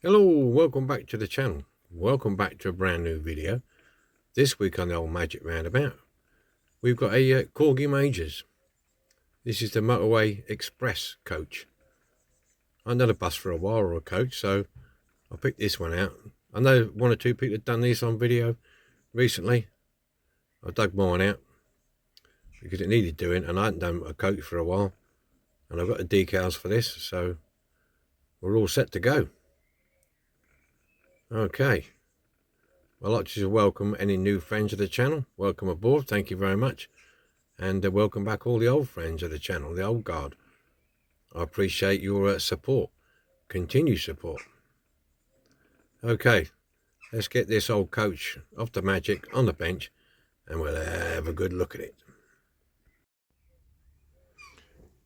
Hello, welcome back to the channel. Welcome back to a brand new video. This week on the old Magic Roundabout, we've got a Corgi Majors. This is the Moterway Express coach. I've done a bus for a while, or a coach, so I picked this one out. I know one or two people have done this on video recently. I dug mine out because it needed doing, and I hadn't done a coach for a while. And I've got the decals for this, so we're all set to go. Okay, I'd like to welcome any new friends of the channel. Welcome aboard, thank you very much. And welcome back all the old friends of the channel, the old guard. I appreciate your support, continued support. Okay, let's get this old coach off the Magic on the bench and we'll have a good look at it.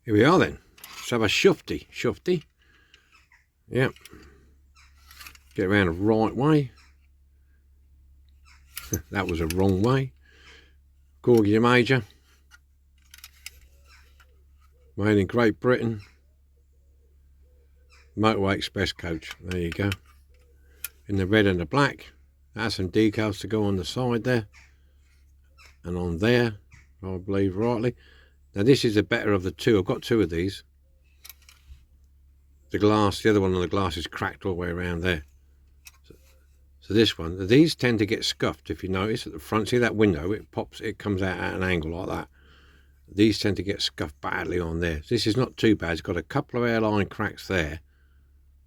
Here we are then. Let's have a shufty. Yep. Get around the right way. That was a wrong way. Corgi Major. Made in Great Britain. Motorway Express coach. There you go. In the red and the black. That's some decals to go on the side there. And on there, I believe rightly. Now this is the better of the two. I've got two of these. The other one on the glass is cracked all the way around there. So this one, these tend to get scuffed if you notice at the front. See that window? It comes out at an angle like that. These tend to get scuffed badly on there. This is not too bad. It's got a couple of airline cracks there.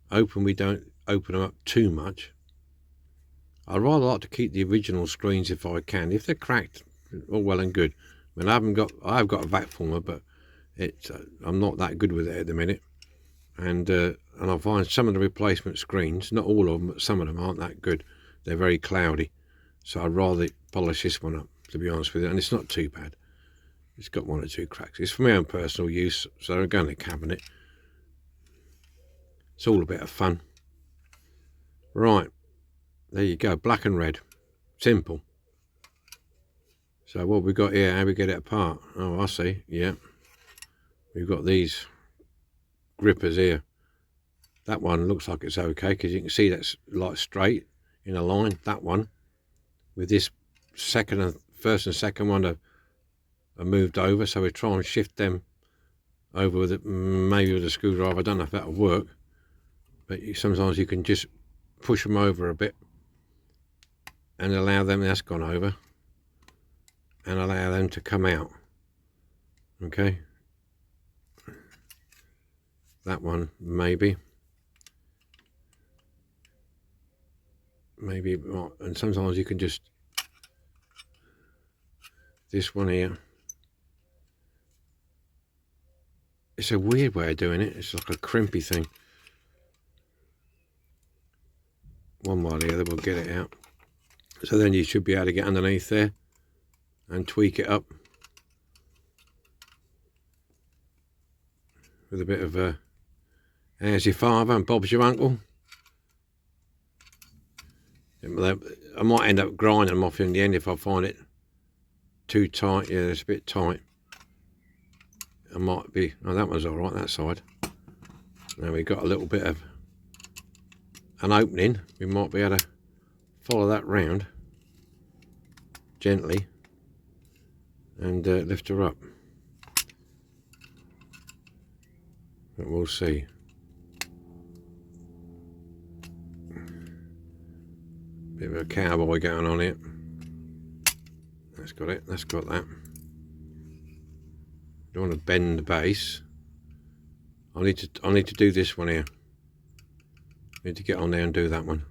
We don't open them up too much. I'd rather like to keep the original screens if I can. If they're cracked, all well and good. I mean, I've got a vac former, but I'm not that good with it at the minute. And I find some of the replacement screens, not all of them, but some of them aren't that good. They're very cloudy. So I'd rather polish this one up, to be honest with you. And it's not too bad. It's got one or two cracks. It's for my own personal use, so I go in the cabinet. It's all a bit of fun. Right, there you go, black and red. Simple. So what we got here, how we get it apart? Oh, I see, yeah. We've got these grippers here. That one looks like it's okay because you can see that's like straight in a line. That one with this first and second one are moved over, so we try and shift them over with it, maybe with a screwdriver. I don't know if that'll work, but sometimes you can just push them over a bit and allow them, that's gone over, and allow them to come out. Okay, that one maybe, and sometimes you can just, this one here, it's a weird way of doing it. It's like a crimpy thing. One way or the other, we'll get it out. So then you should be able to get underneath there and tweak it up with a bit of there's your father and Bob's your uncle. I might end up grinding them off in the end if I find it too tight. Yeah, it's a bit tight. I might be, oh, that one's all right, that side. Now we've got a little bit of an opening. We might be able to follow that round gently and lift her up. But we'll see. Bit of a cowboy going on here. That's got it. That's got that. Don't want to bend the base. I need to do this one here. I need to get on there and do that one,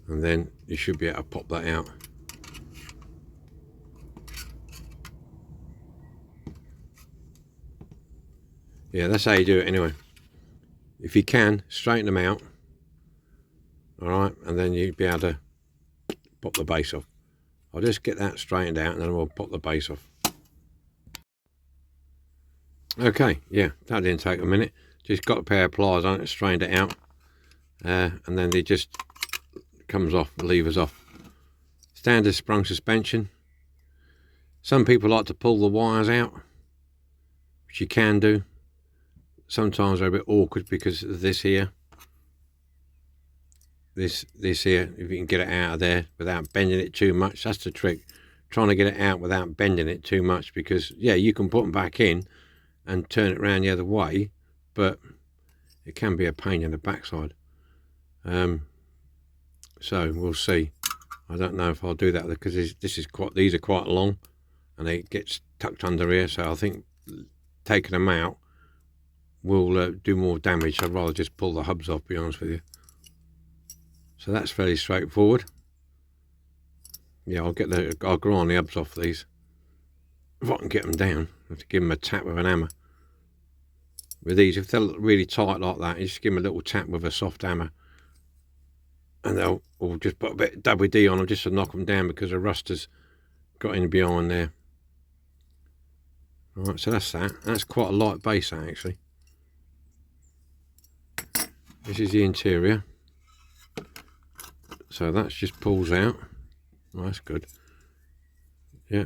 and then you should be able to pop that out. Yeah, that's how you do it anyway. If you can, straighten them out. All right, and then you'd be able to pop the base off. I'll just get that straightened out and then we'll pop the base off. Okay, yeah, that didn't take a minute. Just got a pair of pliers on it, straightened it out, and then it just comes off, the levers off. Standard sprung suspension. Some people like to pull the wires out, which you can do. Sometimes they're a bit awkward because of this here. this here, if you can get it out of there without bending it too much. That's the trick, trying to get it out without bending it too much, because yeah, you can put them back in and turn it around the other way, but it can be a pain in the backside. So we'll see. I don't know if I'll do that, because these are quite long and it gets tucked under here, so I think taking them out will do more damage. I'd rather just pull the hubs off, to be honest with you. So that's fairly straightforward. Yeah, I'll grind the hubs off these if I can get them down. I have to give them a tap with an hammer. With these, if they're really tight like that, you just give them a little tap with a soft hammer, and they'll, or just put a bit of WD on them just to knock them down, because the rust has got in behind there. Alright, so that's that. That's quite a light base, actually. This is the interior. So that just pulls out. Well, that's good. Yeah.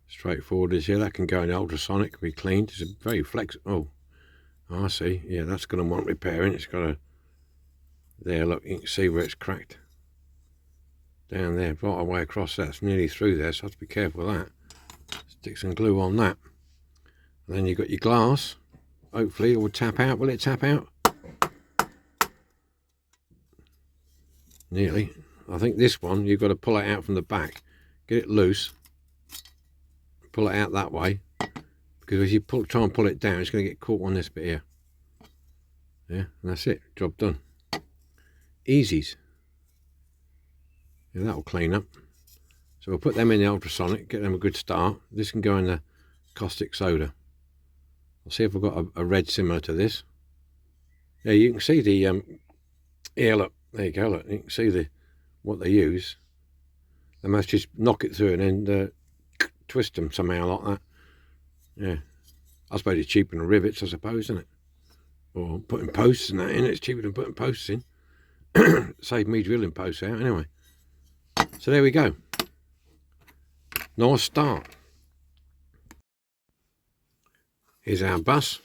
Straightforward as here. That can go in ultrasonic, can be cleaned. It's very flexible. Oh, I see. Yeah, that's going to want repairing. It's got a... There, look, you can see where it's cracked. Down there, right away across that. It's nearly through there, so I have to be careful with that. Stick some glue on that. And then you've got your glass. Hopefully it will tap out. Will it tap out? Nearly. I think this one, you've got to pull it out from the back. Get it loose. Pull it out that way. Because if you try and pull it down, it's going to get caught on this bit here. Yeah, and that's it. Job done. Easies. Yeah, that'll clean up. So we'll put them in the ultrasonic, get them a good start. This can go in the caustic soda. I'll see if I've got a red similar to this. Yeah, you can see the yeah, look, there you go, look, you can see what they use. They must just knock it through and then twist them somehow like that. Yeah, I suppose it's cheaper than rivets, I suppose, isn't it? Or putting posts and that in. It's cheaper than putting posts in. Save me drilling posts out anyway. So there we go. Nice start. Here's our bus.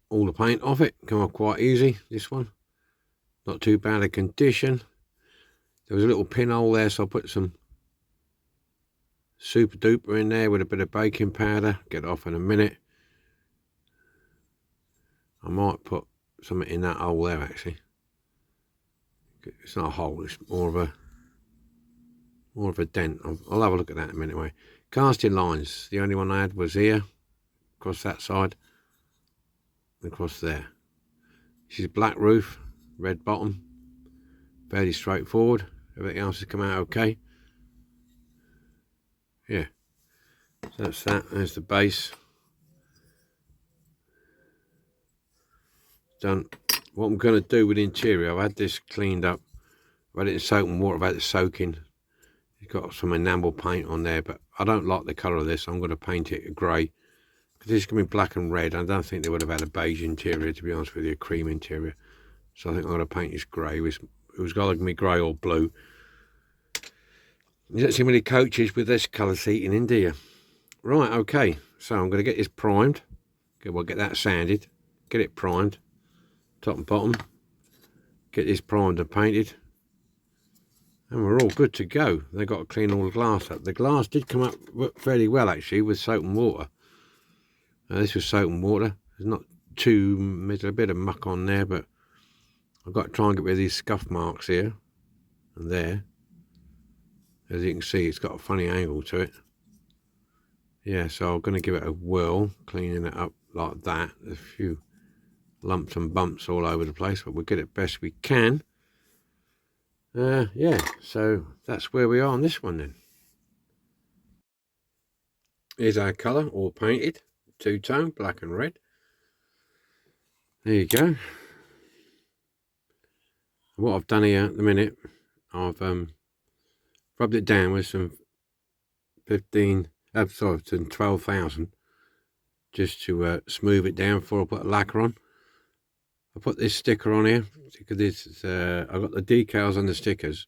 All the paint off it. Come off quite easy, this one. Not too bad a condition. There was a little pinhole there, so I put some super duper in there with a bit of baking powder. Get it off in a minute. I might put something in that hole there, actually. It's not a hole, it's more of a dent. I'll have a look at that in a minute anyway. Casting lines, the only one I had was here, across that side, and across there. This is black roof, red bottom, fairly straightforward. Everything else has come out okay. Yeah, so that's that. There's the base. Done. What I'm going to do with the interior, I've had this cleaned up. I've had it in soap and water. I've had it soaking. It's got some enamel paint on there, but I don't like the colour of this. I'm going to paint it grey, because this is going to be black and red. I don't think they would have had a beige interior, to be honest with you, a cream interior. So I think I'm going to paint this grey. It was either going to be grey or blue. You don't see many coaches with this colour seating in, do you? Right, okay. So I'm going to get this primed. Okay, we'll get that sanded. Get it primed, top and bottom. Get this primed and painted. And we're all good to go. They've got to clean all the glass up. The glass did come up fairly well, actually, with soap and water. This was soap and water. There's not there's a bit of muck on there, but I've got to try and get rid of these scuff marks here and there. As you can see, it's got a funny angle to it. Yeah, so I'm going to give it a whirl, cleaning it up like that. There's a few lumps and bumps all over the place, but we'll get it best we can. Yeah, so that's where we are on this one then. Here's our colour, all painted, two-tone, black and red. There you go. What I've done here at the minute, I've rubbed it down with some 12,000, just to smooth it down before I put a lacquer on. I put this sticker on here because I got the decals and the stickers.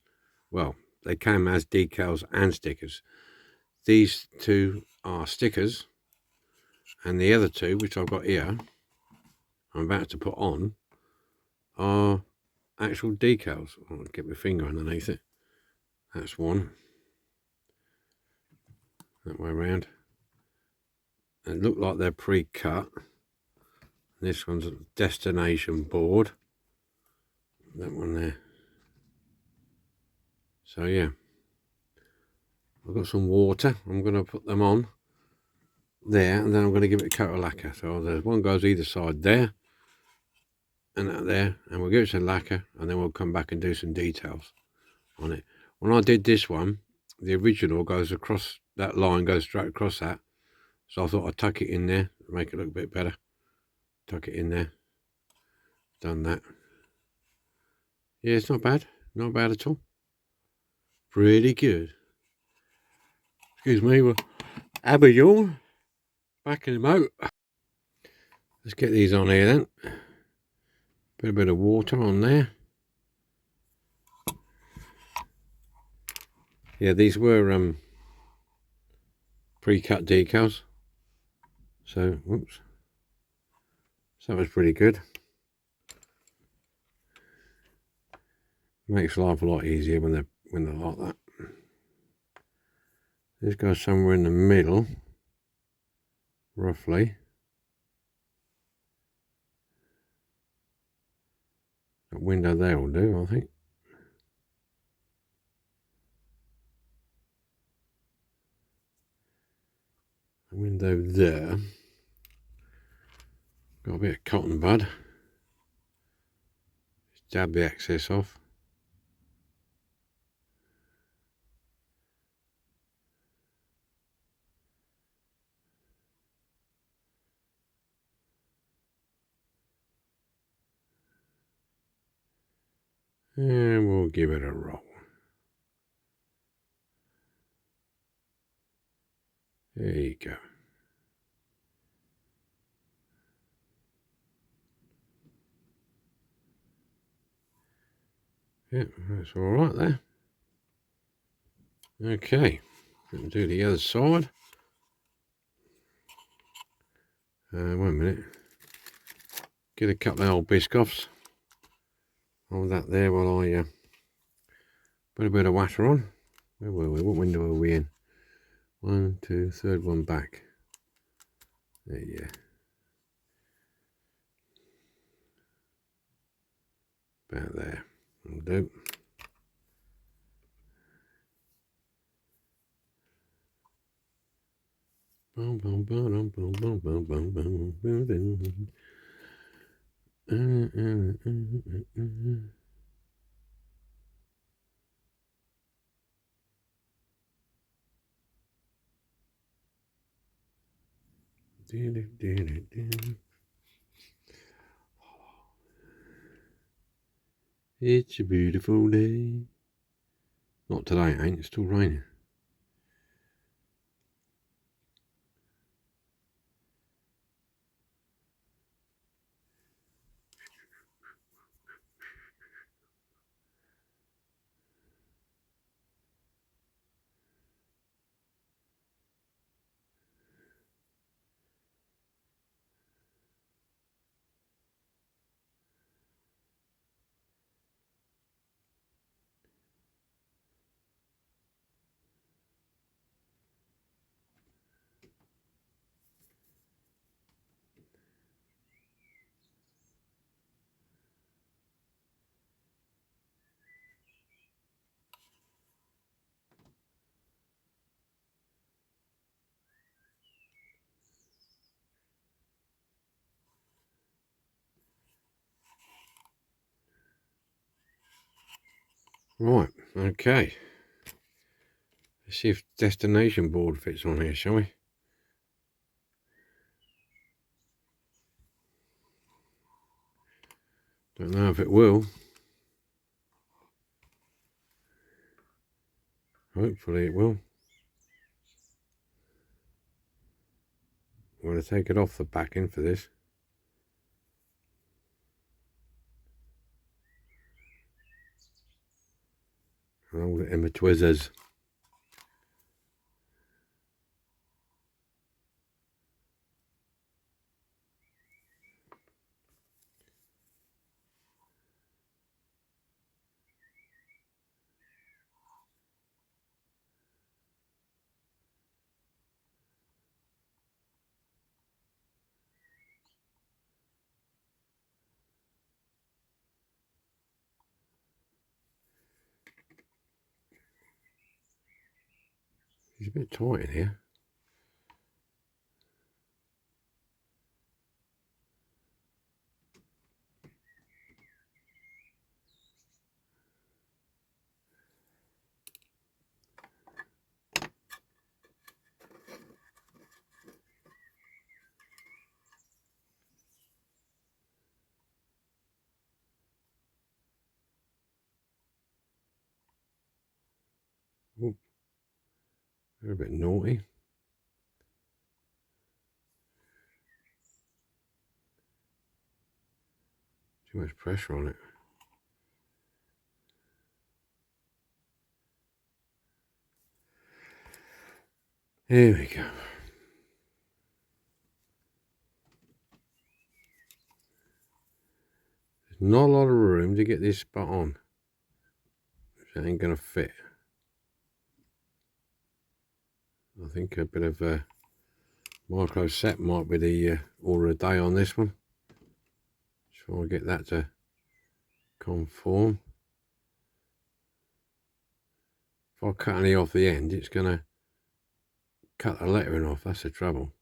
Well, they came as decals and stickers. These two are stickers, and the other two, which I've got here, I'm about to put on, are actual decals. I'll get my finger underneath it. That's one. That way around. They look like they're pre-cut. This one's a destination board. That one there. So yeah, I've got some water. I'm going to put them on there, and then I'm going to give it a coat of lacquer. So there's one goes either side there, and that there, and we'll give it some lacquer, and then we'll come back and do some details on it. When I did this one, the original goes across that line, goes straight across that. So I thought I'd tuck it in there, make it look a bit better. Tuck it in there. Done that. Yeah, it's not bad. Not bad at all. Pretty good. Excuse me, we'll have a yawn. Backing them out. Let's get these on here then. Put a bit of water on there. Yeah, these were pre-cut decals. So, whoops. So that was pretty good. Makes life a lot easier when they're like that. This goes somewhere in the middle, roughly. That window there will do, I think. The window there. Got a bit of cotton bud. Just dab the excess off. And we'll give it a roll. There you go. Yeah, that's all right there. Okay, do the other side. Wait a minute. Get a couple of old biscoffs. Hold that there while I put a bit of water on. Where were we? What window are we in? 1, 2, third one back. There, yeah. About there. Will do. It's a beautiful day. Not today, it ain't. It's still raining. Right, okay. Let's see if destination board fits on here, shall we? Don't know if it will. Hopefully it will. I'm going to take it off the backing for this. And all the Emma Twizzers. He's a bit tight in here. Ooh, they're a bit naughty. Too much pressure on it. Here we go. There's not a lot of room to get this spot on. It ain't gonna fit. I think a bit of micro set might be the order of the day on this one. Try to get that to conform. If I cut any off the end, it's gonna cut the lettering off. That's the trouble.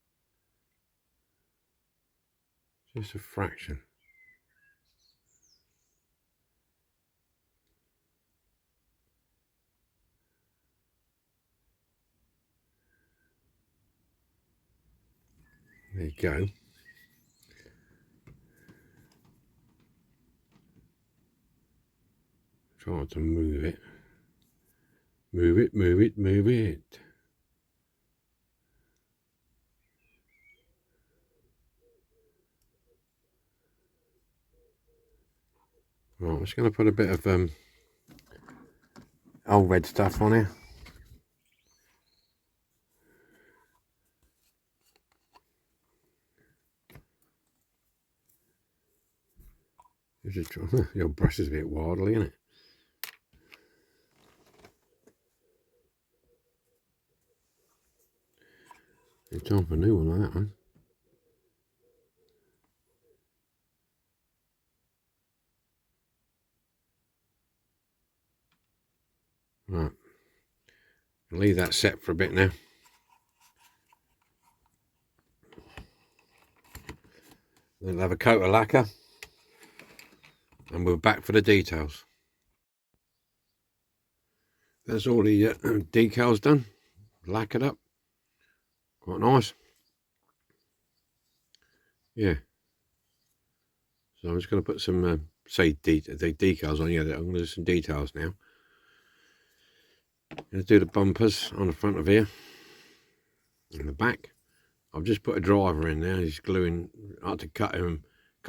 Just a fraction. There you go. Try to move it. Move it, move it, move it. Right, I'm just going to put a bit of old red stuff on here. Your brush is a bit wildly, isn't it? It's time for a new one like that one. Right. I'll leave that set for a bit now. Then I'll have a coat of lacquer. And we're back for the details. That's all the decals done. Lacquered up. Quite nice. Yeah. So I'm just going to put some, the decals on. Yeah, I'm going to do some details now. I'm going to do the bumpers on the front of here. And the back. I've just put a driver in there. He's gluing. I had to cut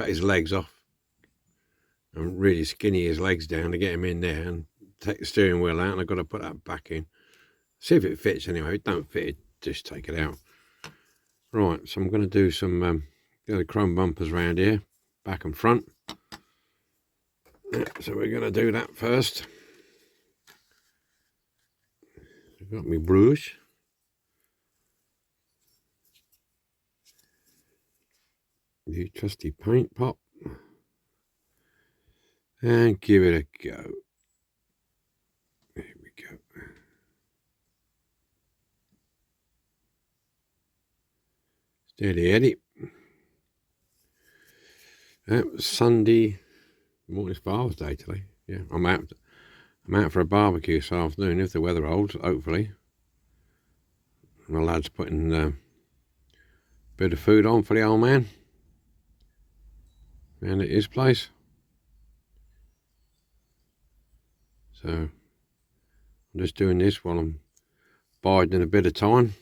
his legs off. And really skinny his legs down to get him in there. And take the steering wheel out. And I've got to put that back in. See if it fits anyway. If it don't fit, just take it out. Right, so I'm going to do some the chrome bumpers around here, back and front. Yeah, so we're going to do that first. I've got my brush. The trusty paint pot. And give it a go. There we go. Steady Eddie. That was Sunday morning, Father's Day today. Yeah, I'm out for a barbecue this afternoon if the weather holds, hopefully. My lad's putting a bit of food on for the old man. And at his place. So I'm just doing this while I'm biding a bit of time.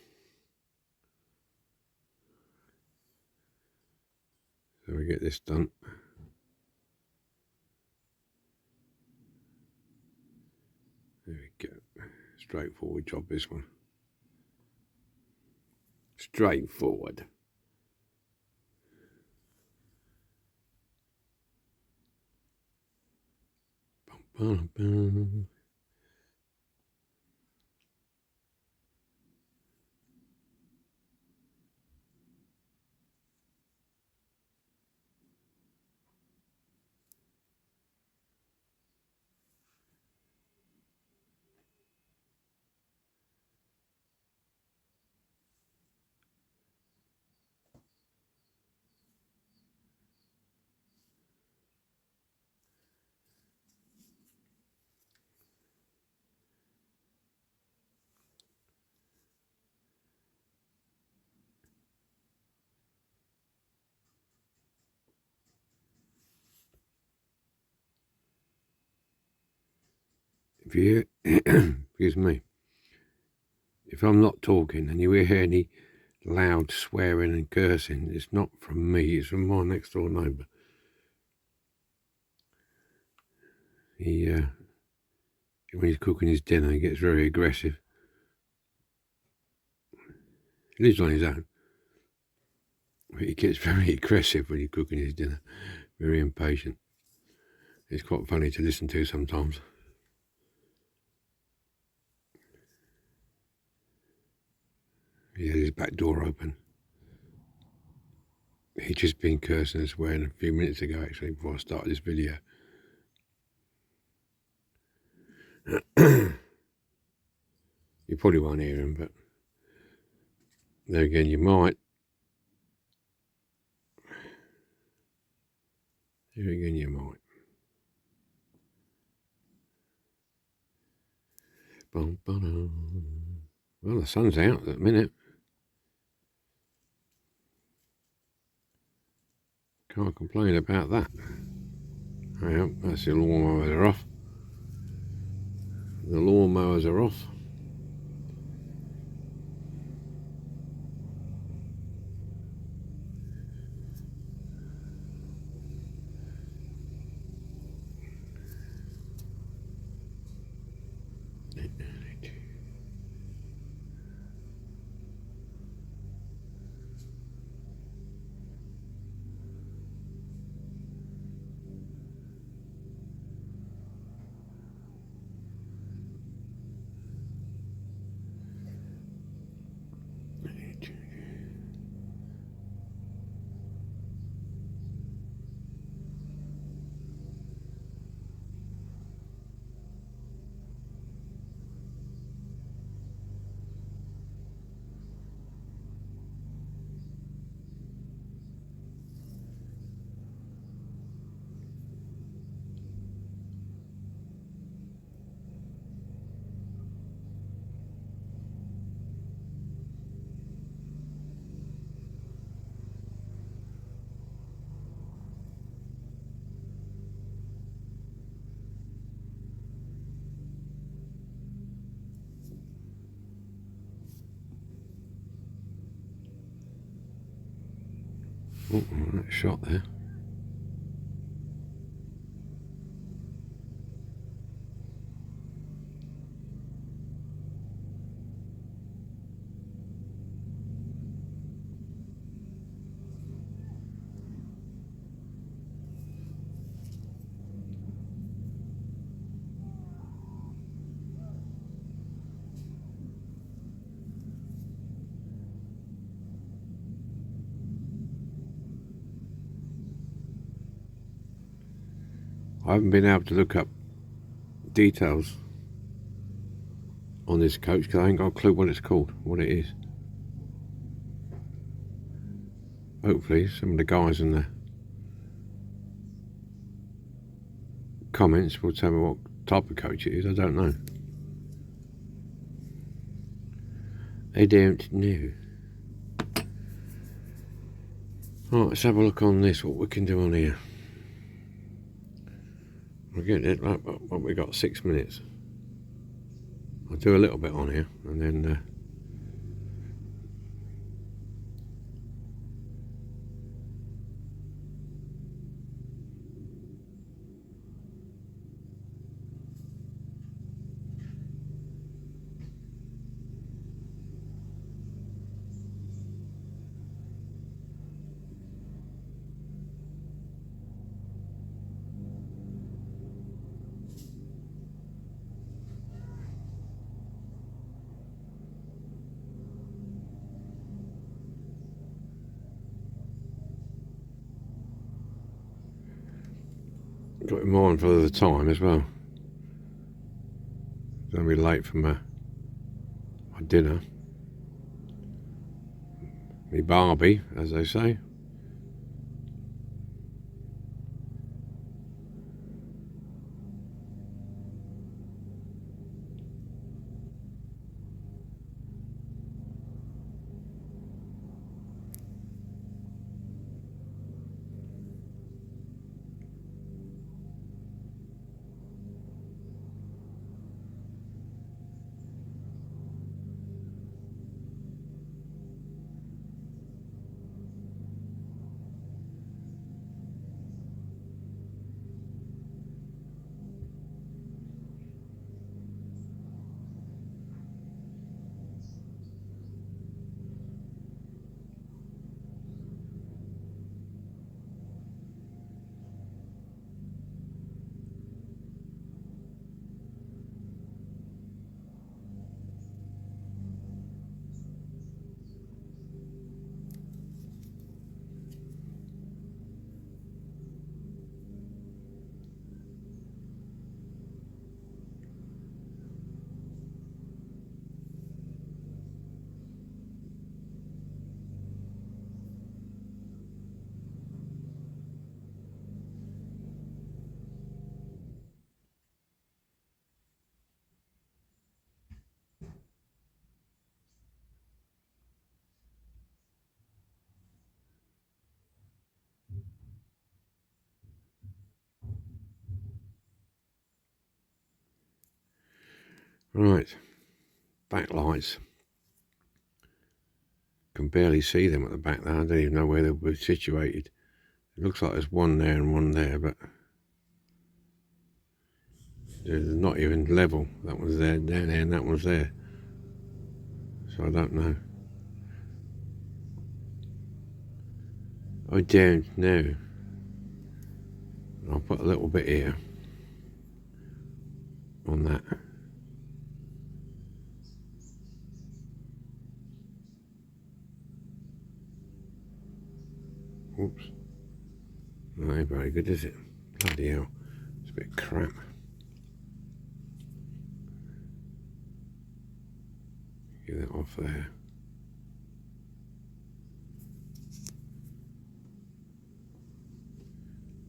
So we get this done. There we go. Straightforward job, this one. Straightforward. Bum, bum, bum. you excuse me, if I'm not talking and you hear any loud swearing and cursing, it's not from me, it's from my next door neighbour. He when he's cooking his dinner, he gets very aggressive. He lives on his own, but he gets very aggressive when he's cooking his dinner, very impatient. It's quite funny to listen to sometimes. He had his back door open. He'd just been cursing and swearing a few minutes ago, actually, before I started this video. You probably won't hear him, but there again, you might. There again, you might. Bum, ba-dum. Well, the sun's out at the minute. Can't complain about that. Yeah, that's the lawnmowers are off. The lawnmowers are off. Oh, that shot there. I haven't been able to look up details on this coach because I ain't got a clue what it's called, what it is. Hopefully some of the guys in the comments will tell me what type of coach it is. I don't know. I don't know. Right, let's have a look on this, what we can do on here. We'll get it, what we got, 6 minutes. I'll do a little bit on here and then got in mind for the time as well. Gonna be late for my dinner. Me Barbie, as they say. Right, backlights. Can barely see them at the back there. I don't even know where they were situated. It looks like there's one there and one there, but they're not even level. That one's there, down there, and that one's there. So I don't know. I don't know. I'll put a little bit here on that. Oops. No, ain't very good, is it? Bloody hell. It's a bit crap. Get that off there.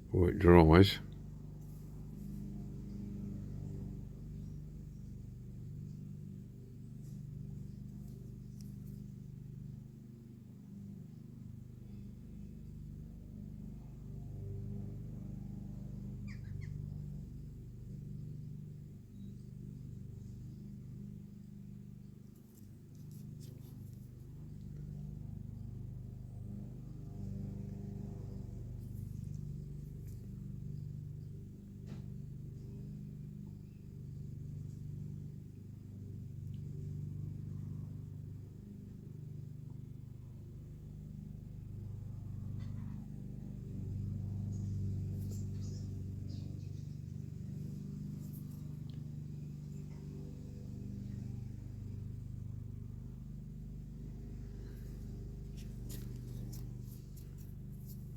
Before it dries.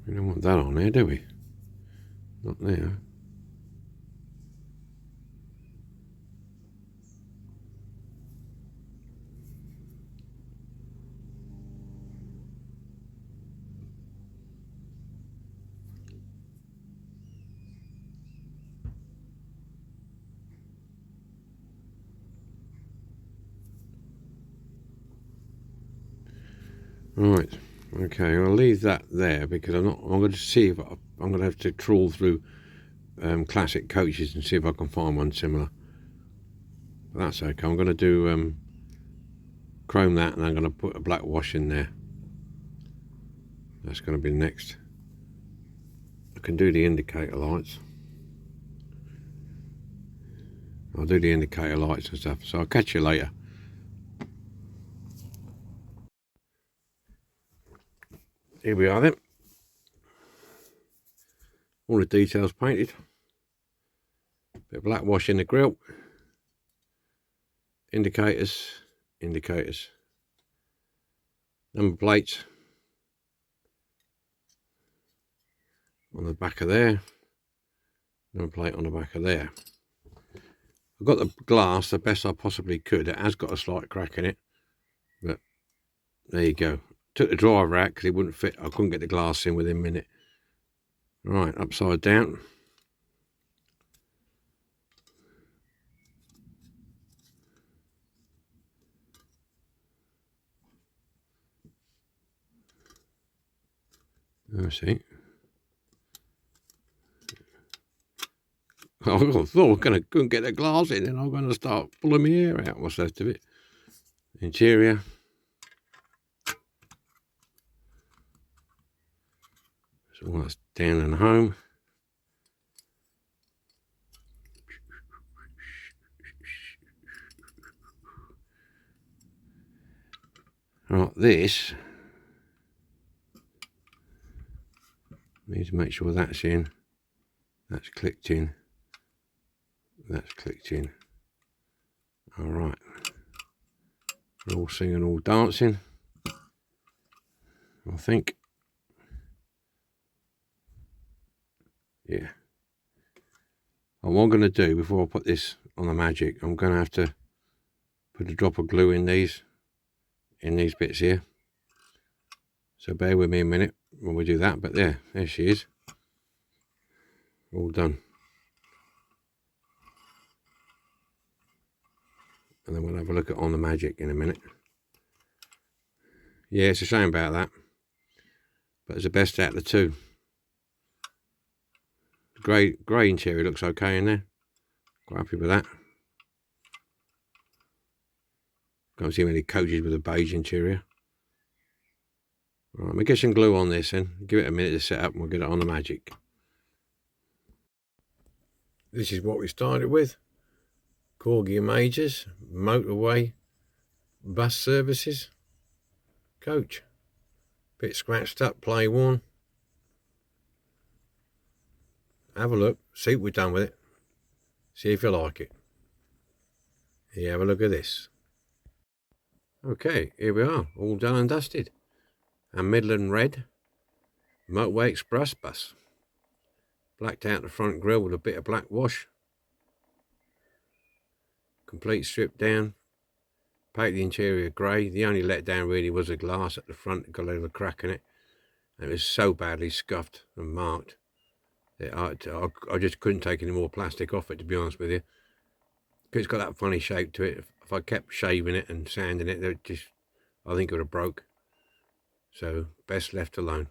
We don't want that on there, do we? Not there. Right, okay, I'll leave that there because I'm going to see if I'm going to have to trawl through classic coaches and see if I can find one similar. But that's okay. I'm going to do chrome that, and I'm going to put a black wash in there. That's going to be next. I can do the indicator lights. I'll do the indicator lights and stuff, so I'll catch you later. Here we are then. All the details painted. Bit of black wash in the grill. Indicators. Number plates on the back of there. Number plate on the back of there. I've got the glass the best I possibly could. It has got a slight crack in it, but there you go. Took the driver out because it wouldn't fit. I couldn't get the glass in within a minute. Right, upside down. I see. I thought I couldn't get the glass in, and I'm going to start pulling my hair out. What's left of it? Interior. So that's down and home. Right, this. Need to make sure that's in. That's clicked in. That's clicked in. All right. We're all singing, all dancing. I think. Yeah. And what I'm going to do before I put this on the Magic, I'm going to have to put a drop of glue in these bits here. So bear with me a minute when we do that. But there she is. All done. And then we'll have a look at on the Magic in a minute. Yeah, it's a shame about that, but it's the best out of the two. Grey interior looks okay in there. Quite happy with that. Can't see many coaches with a beige interior. Right, let me get some glue on this then. Give it a minute to set up and we'll get it on the magic. This is what we started with. Corgi Majors, Motorway, bus services, coach. Bit scratched up, play worn. Have a look, see what we've done with it. See if you like it. Here, have a look at this. Okay, here we are, all done and dusted. A midland red Motorway Express bus. Blacked out the front grille with a bit of black wash. Complete strip down. Paint the interior grey. The only letdown really was the glass at the front. It got a little crack in it. And it was so badly scuffed and marked that I just couldn't take any more plastic off it, to be honest with you. Because it's got that funny shape to it. If I kept shaving it and sanding it, I think it would have broke. So best left alone.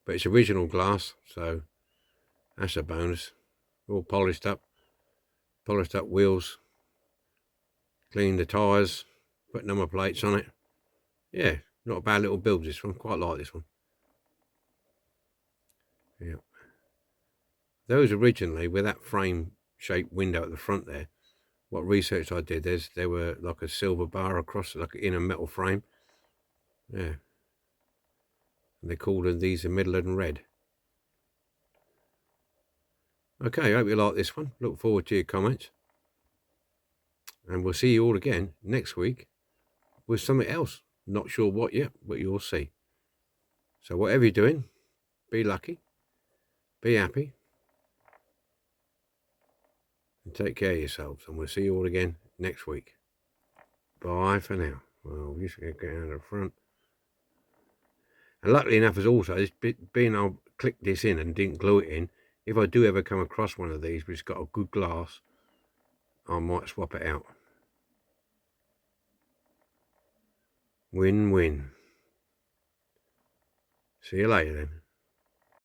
But it's original glass, so that's a bonus. All polished up wheels. Cleaned the tyres, put number plates on it. Yeah, not a bad little build, this one. Quite like this one. Yeah. Those originally, with that frame shaped window at the front there, what research I did, they were like a silver bar across, like in a metal frame. Yeah. And they called them these a midland red. Okay, I hope you like this one. Look forward to your comments. And we'll see you all again next week with something else. Not sure what yet, but you'll see. So whatever you're doing, be lucky, be happy, and take care of yourselves. And we'll see you all again next week. Bye for now. Well, we're just going to get out of the front. And luckily enough, as also, being I'll click this in and didn't glue it in, if I do ever come across one of these which has got a good glass, I might swap it out. Win-win. See you later then.